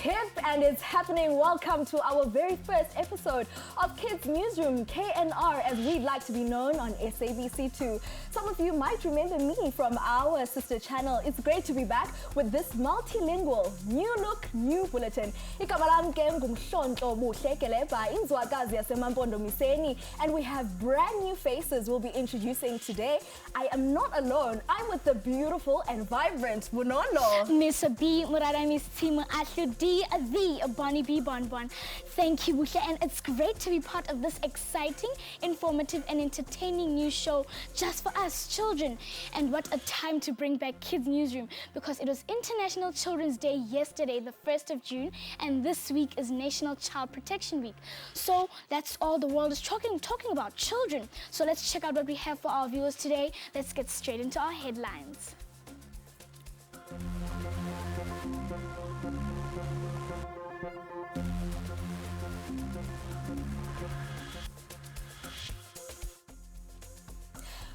hip and it's happening. Welcome to our very first episode of Kids Newsroom, KNR as we'd like to be known on SABC2. Some of you might remember me from our sister channel. It's great to be back with this multilingual, new look, new bulletin. Igama lami ke ngumhlonto Buhle Keleba inzwakazi yaseMampondomiseni, and we have brand new faces we'll be introducing today. I am not alone. I'm with the beautiful and vibrant Bunolo. Miss B, Murara Miss Tima Ashley D, the Bonnie B Bonbon. Thank you, Buhle, and it's great to be part of this exciting, informative, and entertaining news show just for us children. And what a time to bring back Kids Newsroom, because it was International Children's Day yesterday, the 1st of June, and this week is National Child Protection Week. So that's all the world is talking about, children. So let's check out what we have for our viewers today. Let's get straight into our headlines.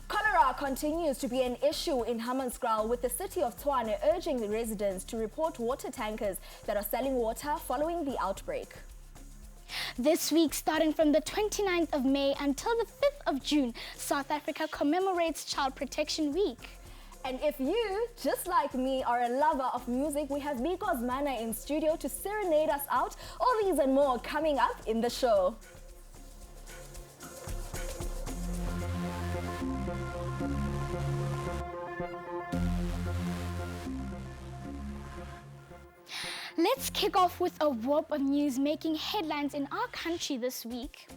Cholera continues to be an issue in Hammanskraal, with the city of Tshwane urging the residents to report water tankers that are selling water following the outbreak. This week, starting from the 29th of May until the 5th of June, South Africa commemorates Child Protection Week. And if you, just like me, are a lover of music, we have Biko's Mana in studio to serenade us out. All these and more coming up in the show. Let's kick off with a whoop of news making headlines in our country this week.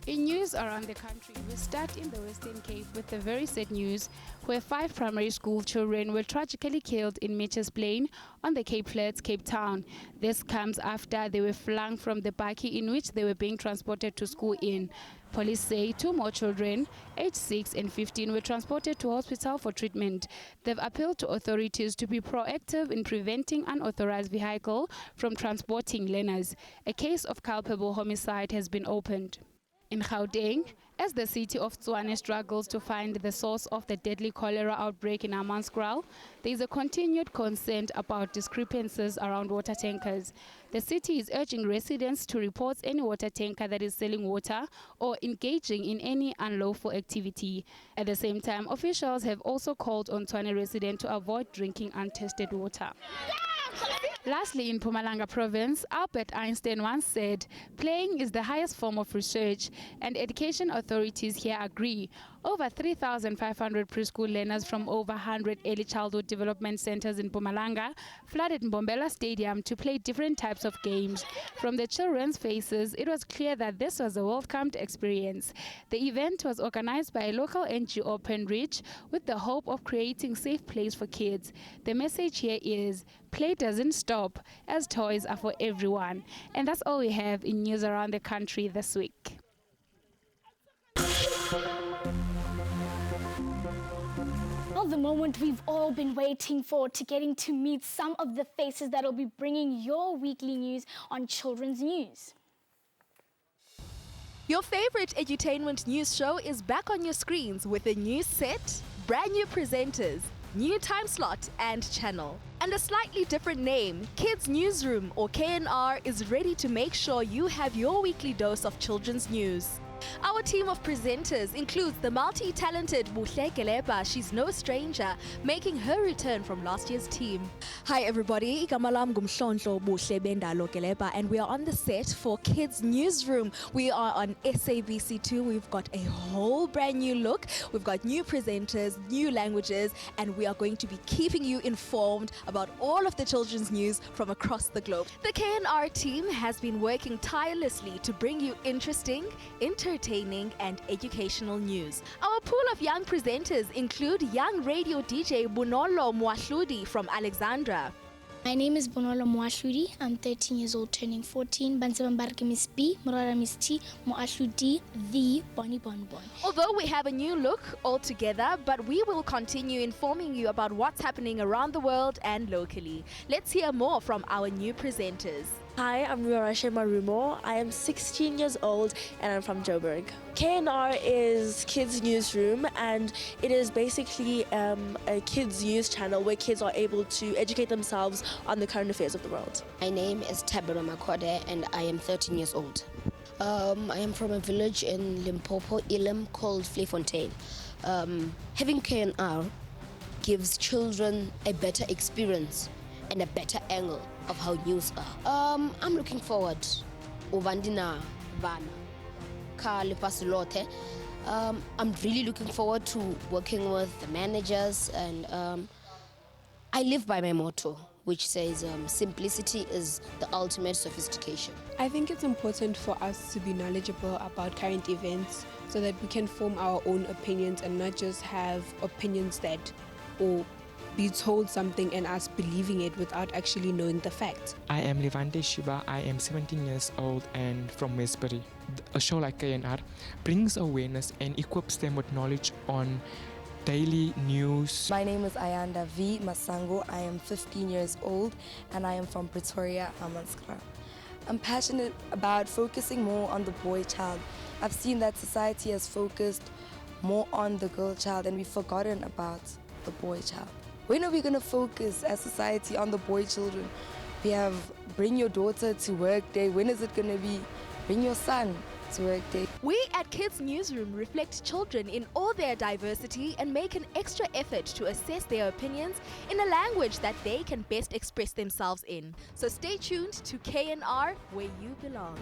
In news around the country, we start in the Western Cape with the very sad news where 5 primary school children were tragically killed in Mitchell's Plain on the Cape Flats, Cape Town. This comes after they were flung from the bakkie in which they were being transported to school in. Police say 2 more children, aged 6 and 15, were transported to hospital for treatment. They've appealed to authorities to be proactive in preventing unauthorized vehicle from transporting learners. A case of culpable homicide has been opened. In Gauteng, as the city of Tshwane struggles to find the source of the deadly cholera outbreak in Hammanskraal, there is a continued concern about discrepancies around water tankers. The city is urging residents to report any water tanker that is selling water or engaging in any unlawful activity. At the same time, officials have also called on Tshwane residents to avoid drinking untested water. Lastly, in Mpumalanga province, Albert Einstein once said, "Playing is the highest form of research," and education authorities here agree. Over 3,500 preschool learners from over 100 early childhood development centers in Mpumalanga flooded Mbombela Stadium to play different types of games. From the children's faces, it was clear that this was a welcomed experience. The event was organized by a local NGO, Open Reach, with the hope of creating safe place for kids. The message here is, play doesn't stop, as toys are for everyone. And that's all we have in news around the country this week. Well, the moment we've all been waiting for, to getting to meet some of the faces that will be bringing your weekly news on Children's News. Your favorite edutainment news show is back on your screens with a new set, brand new presenters, new time slot and channel, and a slightly different name. Kids Newsroom, or KNR, is ready to make sure you have your weekly dose of children's news. Our team of presenters includes the multi-talented Buhle Keleba. She's no stranger, making her return from last year's team. Hi everybody, igama lami ngumhlonto Buhle Bendalo Keleba, and we are on the set for Kids Newsroom. We are on SABC2. We've got a whole brand new look. We've got new presenters, new languages, and we are going to be keeping you informed about all of the children's news from across the globe. The KNR team has been working tirelessly to bring you interesting, entertaining and educational news. Our pool of young presenters include young radio DJ Bunolo Mwashludi from Alexandra. My name is Bonolo Mwashudi. I'm 13 years old, turning 14. Bansabambarke Miss B, Murara Miss T, Moashudi, the Bonnie Bonbon. Although we have a new look altogether, but we will continue informing you about what's happening around the world and locally. Let's hear more from our new presenters. Hi, I'm Riorashe Marumo. I am 16 years old and I'm from Joburg. KNR is Kids Newsroom, and it is basically a kids news channel where kids are able to educate themselves on the current affairs of the world. My name is Tabero Makode and I am 13 years old. I am from a village in Limpopo, Elim, called Vleefontein. Having KNR gives children a better experience and a better angle of how news are. I'm looking forward. Uvandina Vana. I'm really looking forward to working with the managers, and I live by my motto, which says simplicity is the ultimate sophistication. I think it's important for us to be knowledgeable about current events so that we can form our own opinions and not just have opinions that or be told something and us believing it without actually knowing the facts. I am Levante Shiba. I am 17 years old and from Westbury. A show like KNR brings awareness and equips them with knowledge on daily news. My name is Ayanda V. Masango. I am 15 years old and I am from Pretoria, Hammanskraal. I'm passionate about focusing more on the boy child. I've seen that society has focused more on the girl child and we've forgotten about the boy child. When are we going to focus as society on the boy children? We have Bring Your Daughter to Work Day. When is it going to be Bring Your Son to Work Day? We at Kids Newsroom reflect children in all their diversity and make an extra effort to assess their opinions in a language that they can best express themselves in. So stay tuned to KNR, where you belong.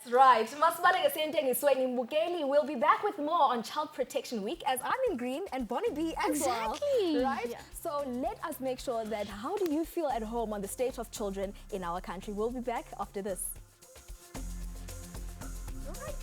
That's right. Masibale Ngisweni Mbukeli will be back with more on Child Protection Week as I'm in green and Bonnie B as well. Exactly. Right? Yeah. So let us make sure that how do you feel at home on the state of children in our country? We'll be back after this. Right.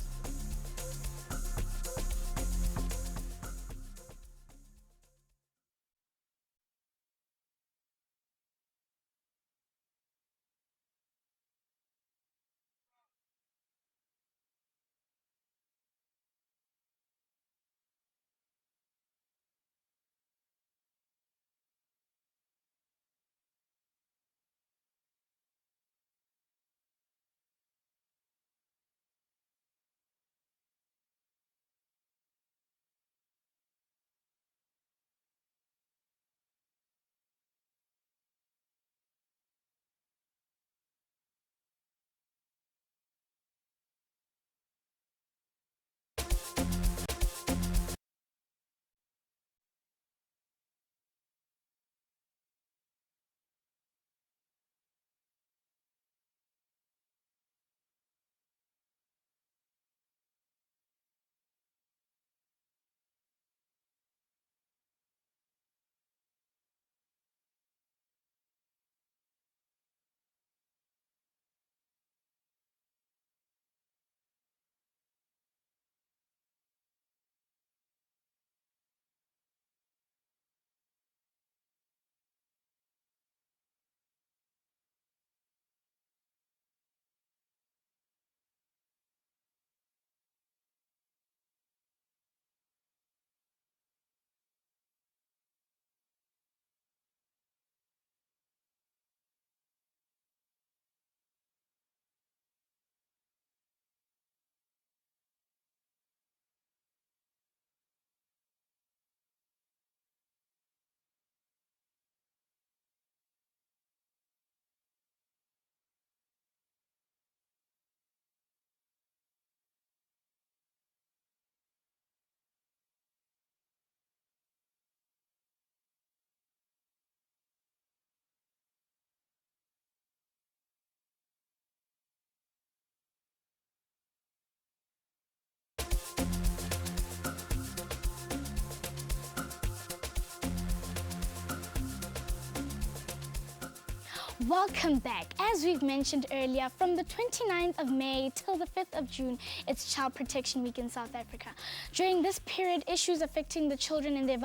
Welcome back. As we've mentioned earlier, from the 29th of May till the 5th of June, it's Child Protection Week in South Africa. During this period, issues affecting the children and their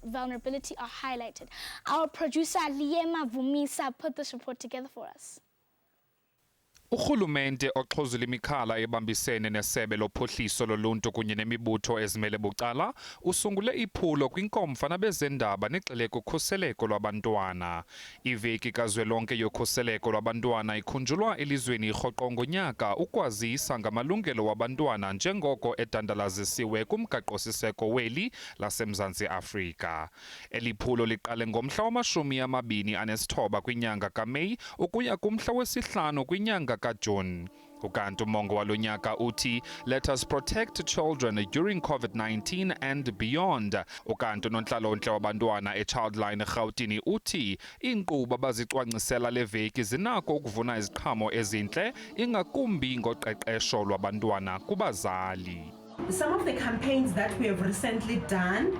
vulnerability are highlighted. Our producer, Liema Vumisa, put this report together for us. Urhulumente oxhuzula imikhala ebambisene nesebe lophuhliso loluntu kunye nemibutho ezimele bucala usungule iphulo kwinkomfa nabezendaba negxile kukhuseleko lwabantwana. Iveki kazwelonke yokhuseleko lwabantwana ikhunjulwa elizweni rhoqo ngonyaka ukwazisa ngamalungelo wabantwana njengoko edandalazisiwe kumgaqo-siseko weli laseMzantsi Afrika. Eli phulo liqale ngomhla wama-29 kwinyanga kaMeyi ukuya kumhla wesi-5 kwinyanga kaJuni. Ukanti umongo walo nyaka uthi let us protect children during COVID-19 and beyond. Ukanti unontlalontle wabantwana eChildline Gauteng uthi iinkqubo abazicwangcisela le veki zinako ukuvuna iziqhamo ezintle ingakumbi ngoqeqesho lwabantwana kubazali. Some of the campaigns that we have recently done,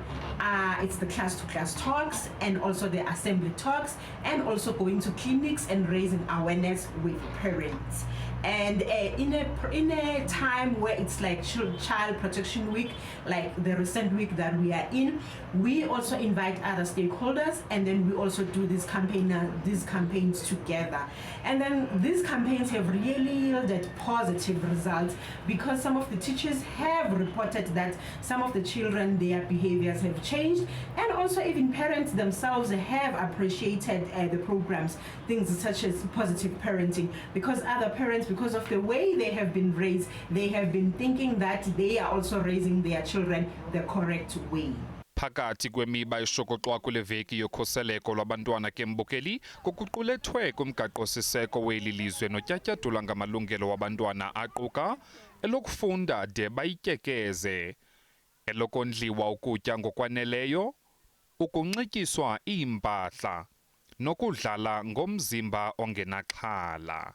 it's the class-to-class talks and also the assembly talks, and also going to clinics and raising awareness with parents. And in a time where it's like Child Protection Week, like the recent week that we are in, we also invite other stakeholders, and then we also do these campaigns together. And then these campaigns have really yielded positive results because some of the teachers have reported that some of the children, their behaviors have changed, and also even parents themselves have appreciated the programs, things such as positive parenting, because other parents, because of the way they have been raised, they have been thinking that they are also raising their children the correct way. Phakathi kwemiba eshokoxwa kule veki yokhuseleko lwabantwana kembukeli kukuqulethwe kumgaqo-siseko weli lizwe notyatyadula ngamalungelo wabantwana aquka elokufunda de bayityekeze, elokondliwa ukutya ngokwaneleyo, ukunxityiswa iimpahla, nokudlala ngomzimba ongenaxhala.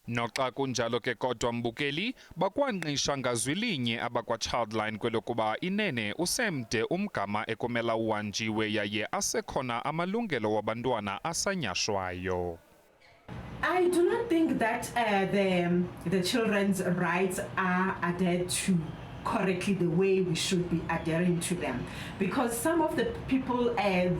Noxa kunjalo ke kodwa mbukeli bakwanqisha ngazwilinye abakwa-Childline kwelokuba inene usemde umgama ekumela uhanjiwe yaye asekhona amalungelo wabantwana asanyashwayo. I do not think that the children's rights are adhered to correctly the way we should be adhering to them, because some of the people,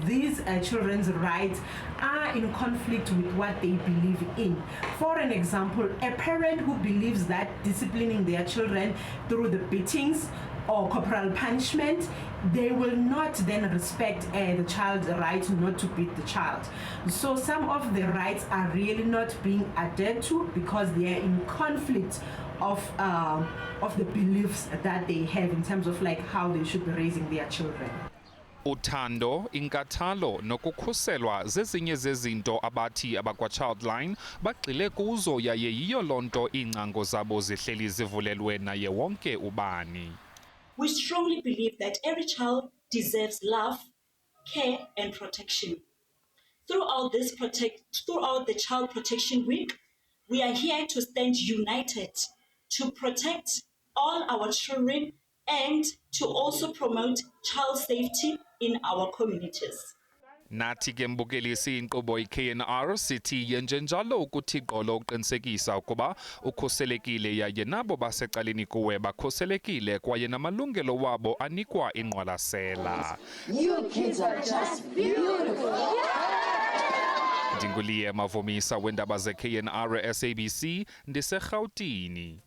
these children's rights are in conflict with what they believe in. For an example, a parent who believes that disciplining their children through the beatings or corporal punishment, they will not then respect the child's right not to beat the child. So some of the rights are really not being adhered to because they are in conflict of the beliefs that they have in terms of like how they should be raising their children. Uthando, inkathalo nokukhuselwa zezinye zezinto abathi abakwa-Childline bagxile kuzo yaye yiyo lonto iingcango zabo zihleli zivulelwe naye wonke ubani. We strongly believe that every child deserves love, care and protection. Throughout the Child Protection Week, we are here to stand united to protect all our children and to also promote child safety in our communities. Nathi ke mbukeli inkqubo i-KNR sithi yenjenjalo ukuthi gqolo uqinisekisa ukuba ukhuselekile yaye nabo basecaleni kuwe bakhuselekile kwaye namalungelo wabo anikwa ingqwalasela. You kids are just beautiful. Ndinguliye Mavomisa weendaba ze-KNR SABC ndiseRhawutini.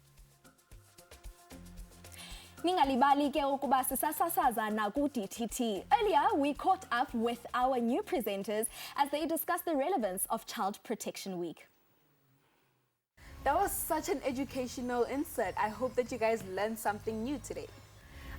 Ningalibali ke ukuba sisasasaza na ku-DTT. Earlier, we caught up with our new presenters as they discussed the relevance of Child Protection Week. That was such an educational insert. I hope that you guys learned something new today.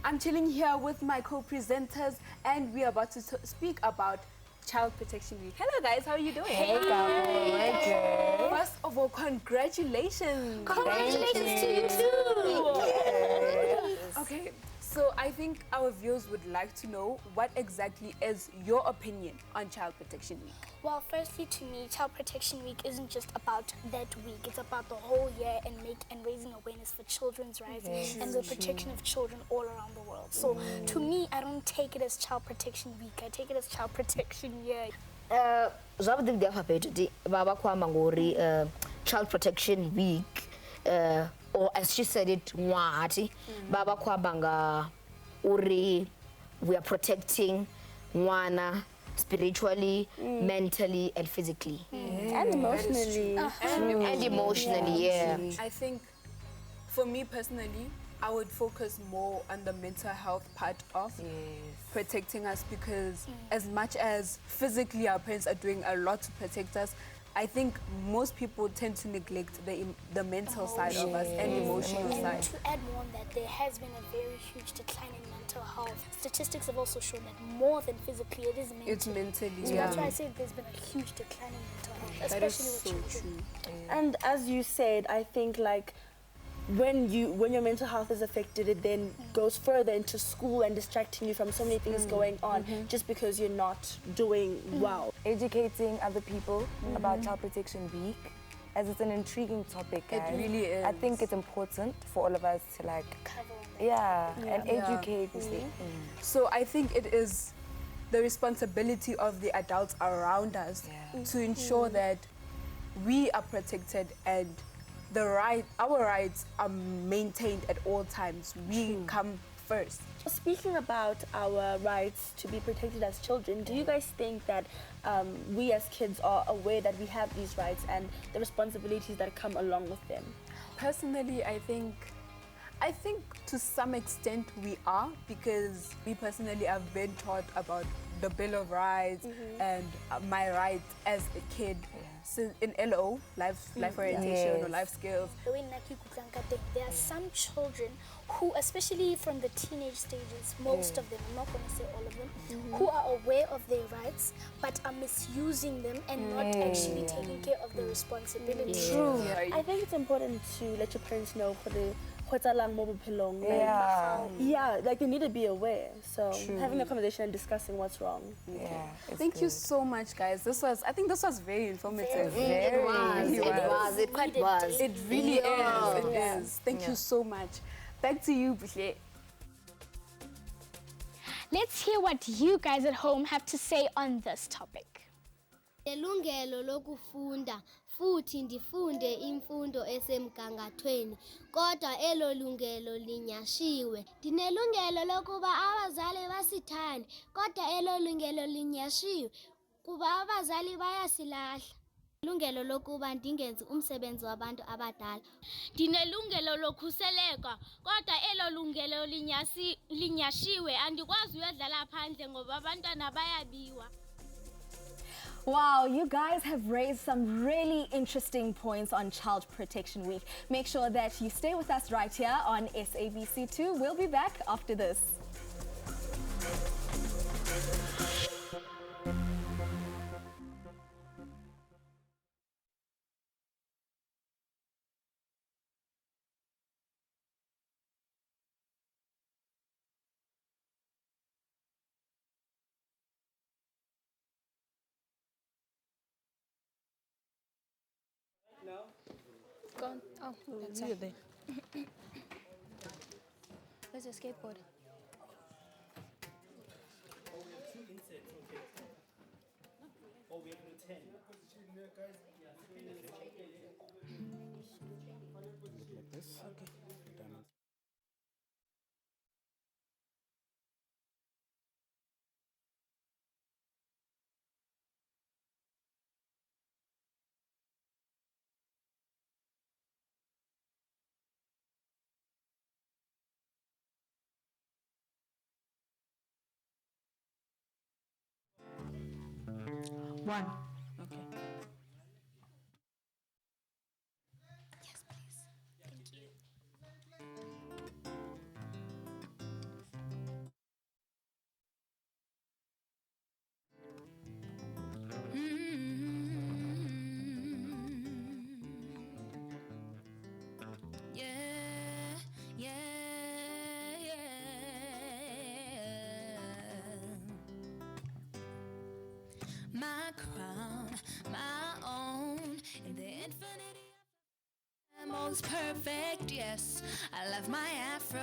I'm chilling here with my co-presenters and we are about to speak about Child Protection Week. Hello guys, how are you doing? Hey guys. First of all, congratulations. Congratulations to you too. Okay, so I think our viewers would like to know what exactly is your opinion on Child Protection Week. Well, firstly, to me, Child Protection Week isn't just about that week. It's about the whole year and raising awareness for children's rights and the protection of children all around the world. So, to me, I don't take it as Child Protection Week. I take it as Child Protection Year. Child Protection Week, or as she said it, Baba Kwabanga Uri, we are protecting Wana. spiritually, mentally, and physically. And emotionally. And emotionally, yeah. I think for me personally, I would focus more on the mental health part of protecting us, because as much as physically our parents are doing a lot to protect us, I think most people tend to neglect the mental side of us and emotional And side. to add more on that, there has been a very huge decline in mental health. Statistics have also shown that more than physically, it is mentally. It's mentally, So that's why I say there's been a huge decline in mental health, That is especially with so children. true. And as you said, I think like when your mental health is affected, it then goes further into school and distracting you from so many things going on just because you're not doing well. Educating other people about Child Protection Week, as it's an intriguing topic, guys. It really is. I think it's important for all of us to like, Cover on that. and educate. So I think it is the responsibility of the adults around us to ensure that we are protected and our rights are maintained at all times. We come first. Speaking about our rights to be protected as children, do you guys think that we as kids are aware that we have these rights and the responsibilities that come along with them? Personally, I think to some extent we are, because we personally have been taught about the Bill of Rights and my rights as a kid. So in LO, life orientation or life skills. The way Naki Kuklanka, there are some children who, especially from the teenage stages, most of them, I'm not going to say all of them, who are aware of their rights but are misusing them and not actually taking care of the responsibility. True. I think it's important to let your parents know for the like they need to be aware. So having a conversation and discussing what's wrong. Thank you so much, guys. I think this was very informative. It was. It quite was. It really is. It is. Thank you so much. Back to you, Buhle. Let's hear what you guys at home have to say on this topic. Elungelo lokufunda futhi ndifunde imfundo esemgangathweni kodwa elo lungelo linyashiwe. Ndinelungelo lokuba abazali basithande kodwa elo lungelo linyashiwe kuba abazali bayasilahla. Ilungelo lokuba ndingenzi umsebenzi wabantu abadala. Ndinelungelo lokhuseleko kodwa elo lungelo linyashiwe, andikwazi uyodlala phandle ngoba abantwana bayabiwa. Wow, you guys have raised some really interesting points on Child Protection Week. Make sure that you stay with us right here on SABC2. We'll be back after this. No. Gone. Oh, that's it. There. Where's the skateboard? Oh, we have to 10. Like this? Okay. Diamonds. One. Okay. Yes, please. Thank you. My crown, my own, in the infinity of most perfect, yes. I love my afro.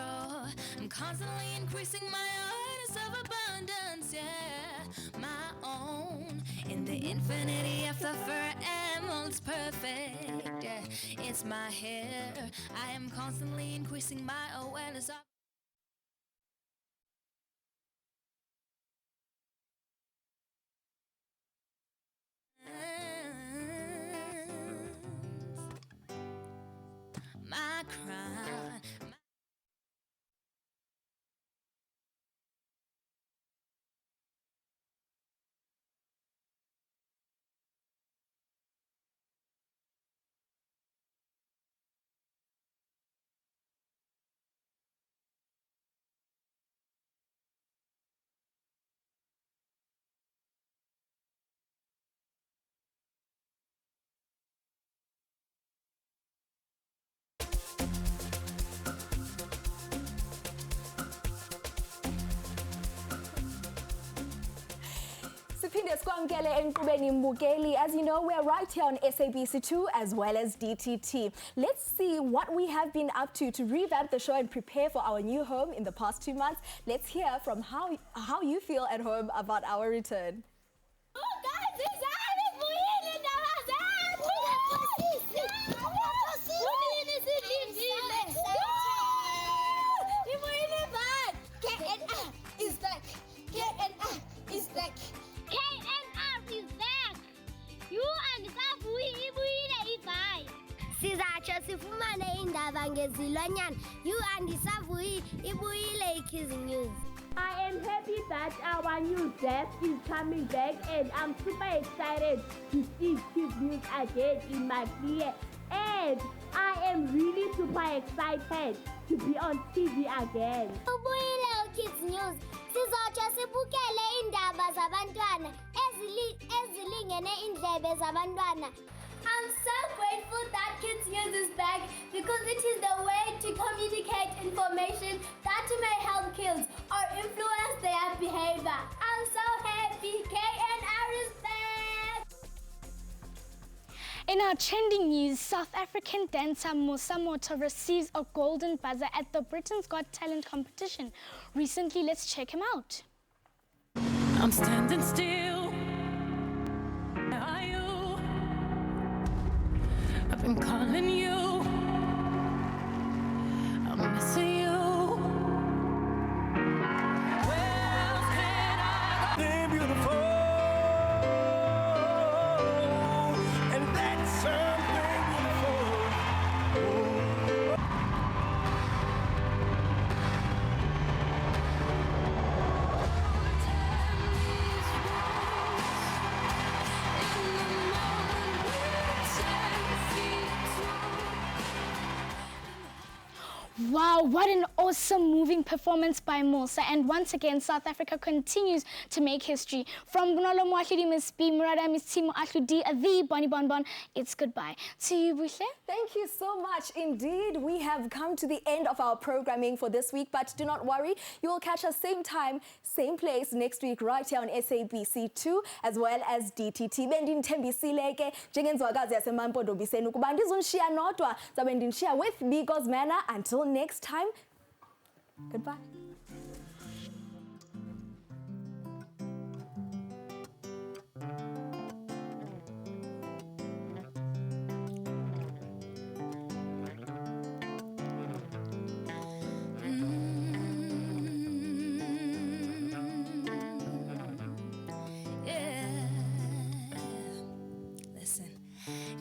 I'm constantly increasing my awareness of abundance, yeah. My own, in the infinity of the fur and most perfect, yeah. It's my hair. I am constantly increasing my awareness of crown. As you know, we're right here on SABC2 as well as DTT. Let's see what we have been up to revamp the show and prepare for our new home in the past 2 months. Let's hear from how you feel at home about our return. Sizatsho sifumane indaba ngezilwanyana. You andisavuyi ibuyile iKids News. I am happy that our news desk is coming back and I'm super excited to see Kids News again in my career. And I am really super excited to be on TV again. Ubuyile Kids News. Sizatsho sibukele indaba zabantwana ezilingene indlebe zabantwana. I'm so grateful that Kids News is back because it is the way to communicate information that may help kids or influence their behavior. I'm so happy KNR is back! In our trending news, South African dancer Musa Moto receives a golden buzzer at the Britain's Got Talent competition. Recently, let's check him out. I'm standing still. Where are you? I've been calling you. I'm missing you. Where else can I go? They're beautiful, and that's something beautiful. Wow, what an awesome moving performance by Musa. And once again, South Africa continues to make history. From Bunolo Mwahidi Miss B, Murada Miss Timo Ahludi, the Bonnie Bonbon, it's goodbye. To you, Bushle. Thank you so much. Indeed, we have come to the end of our programming for this week, but do not worry, you will catch us same time, same place next week right here on SABC2 as well as DTT. Bendinithembisileke njengenzwakazi yaseMampondobiseni ukuba ndizonishiya nodwa, zabe ndinishiya with Bigos Manor. Until next time, goodbye.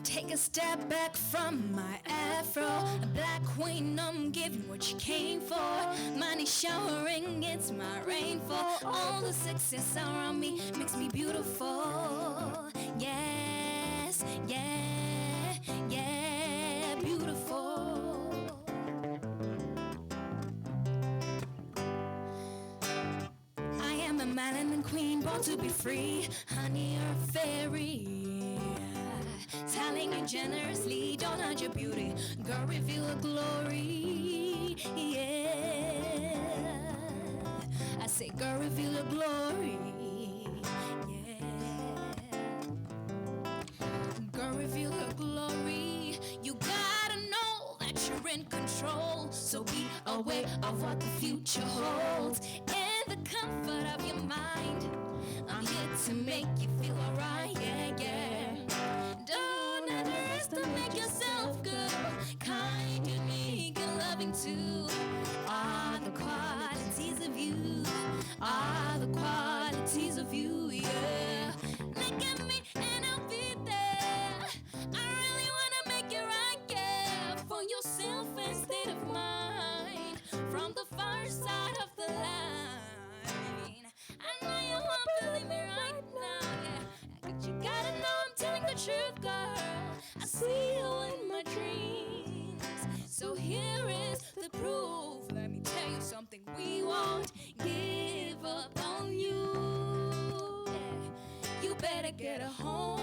Take a step back from my afro. A black queen, I'm giving what you came for. Money showering, it's my rainfall. All the success around me makes me beautiful. Yes, yeah, yeah, beautiful. I am a melanin queen, born to be free. Honey, you're a fairy. Telling you generously, don't hide your beauty. Girl, reveal your glory. Yeah. I say, girl, reveal your glory. Yeah. Girl, reveal your glory. You gotta know that you're in control. So be aware of what the future holds. In the comfort of your mind, I'm here to make you feel alright. Yeah, yeah. Don't underestimate yourself, girl. Kind, unique, and loving too. Are the qualities of you. Are the qualities of you, yeah. Look at me and I'll be there. I really wanna make it right, yeah. For your self-esteem. get a home.